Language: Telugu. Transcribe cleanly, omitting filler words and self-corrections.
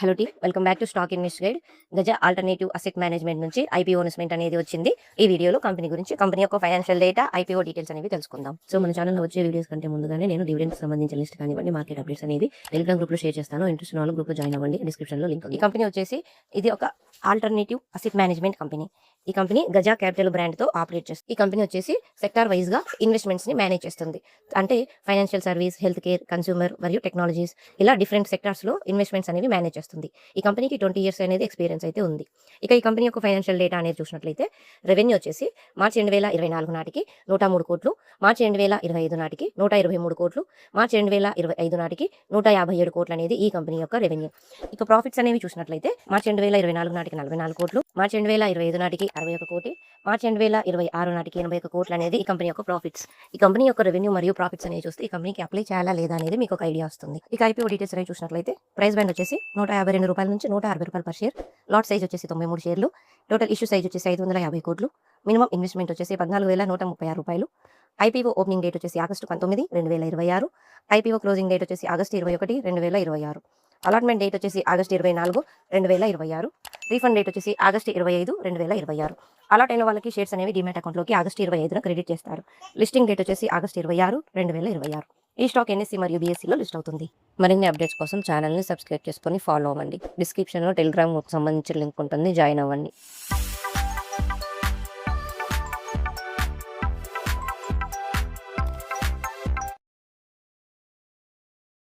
హలో టీ, welcome back to stock invest guide. Gaja alternative asset management నుంచి ఐపీఓ అనౌన్స్మెంట్ అనేది వచ్చింది. ఈ వీడియోలో కంపెనీ గురించి, కంపెనీ యొక్క ఫైనాన్షియల్ డేటా, ఐపీఓ డీటెయిల్స్ అనేవి తెలుసుకుందాం. సో మన ఛానల్లో వచ్చే వీడియోస్ కంటే ముందుగానే నేను డివిడెండ్స్ సంబంధించిన లిస్ట్ కానివ్వండి, మార్కెట్ అప్డేట్స్ అనేది టెలిగ్రామ్ గ్రూప్ లో షేర్ చేస్తాను. ఇంట్రెస్ట్ ఉన్న వాళ్ళు గ్రూప్ లో జాయిన్ అవ్వండి, డిస్క్రిప్షన్ లో లింక్ ఉంది. ఈ కంపెనీ వచ్చేసి ఇది ఒక ఆల్టర్నేటివ్ అసెట్ మేనేజ్మెంట్ కంపెనీ. ఈ కంపెనీ గజా క్యాపిటల్ బ్రాండ్ తో ఆపరేట్ చేస్తుంది. ఈ కంపెనీ వచ్చేసి సెక్టార్ వైజ్ గా ఇన్వెస్ట్మెంట్స్ ని మేనేజ్ చేస్తుంది. అంటే financial service, health care, consumer మరియు టెక్నాలజీస్, ఇలా డిఫరెంట్ సెక్టార్స్ లో ఇన్వెస్ట్మెంట్స్ అనేవి మేనేజ్ చేస్తుంది. ఈ కంపెనీకి 20 years అనేది ఎక్స్పీరియన్స్ అయితే ఉంది. ఇక ఈ కంపెనీ యొక్క ఫైనాన్షియల్ డేటా అనేది చూసినట్లయితే రెవెన్యూ వచ్చేసి మార్చి 2024 నాటికి 103 కోట్లు, మార్చి 2025 నాటికి 123 కోట్లు, మార్చి 2025 నాటికి 157 కోట్లు అనేది ఈ కంపెనీ యొక్క రెవెన్యూ. ఇక ప్రాఫిట్స్ అనేవి చూసినట్లయితే మార్చి 2024 నాటికి 44 కోట్లు, మార్చి 2025 నాటికి 61 కోటి, మార్చి 2026 నాటికి 81 కోట్లు అనేది ఈ కంపెనీ యొక్క ప్రాఫిట్స్. ఈ కంపెనీ యొక్క రెవెన్యూ మరియు ప్రాఫిట్స్ అనేవి చూస్తే ఈ కంపెనీకి అప్లై చేయాలా లేదా అనేది మీకు ఒక ఐడియా వస్తుంది. ఇక ఐపీఓ డీటెయిల్స్ అనేవి చూసినట్లయితే ప్రైస్ బ్యాండ్ వచ్చేసి ₹152 నుంచి ₹160 పర్ షేర్, లాట్ సైజ్ వచ్చేసి 93 షేర్లు, టోటల్ ఇష్యూ సైజ్ వచ్చేసి 550 కోట్లు, మినిమం ఇన్వెస్ట్మెంట్ వచ్చేసి ₹14,136, ఐపీఓ ఓపెనింగ్ డేట్ వచ్చేసి ఆగస్టు 19, 2026, ఐపీఓ క్లోజింగ్ డేట్ వచ్చేసి ఆగస్టు 21, 2026, అలాట్మెంట్ డేట్ వచ్చేసి ఆగస్టు 24, 2026, రీఫండ్ డేట్ వచ్చేసి ఆగస్టు 25, 2026. అలాట్ అయిన వాళ్ళకి షేర్స్ అనేవి డిమాట్ అకౌంట్లోకి ఆగస్టు 25న క్రెడిట్ చేస్తారు. లిస్టింగ్ డేట్ వచ్చేసి ఆగస్టు 26, 2026. ఈ స్టాక్ ఎన్ఎస్సీ మరియు బీఎస్సీలో లిస్ట్ అవుతుంది. మరిన్ని అప్డేట్స్ కోసం ఛానల్ని సబ్స్క్రైబ్ చేసుకొని ఫాలో అవ్వండి. డిస్క్రిప్షన్లో టెలిగ్రామ్ సంబంధించిన లింక్ ఉంటుంది, జాయిన్ అవ్వండి.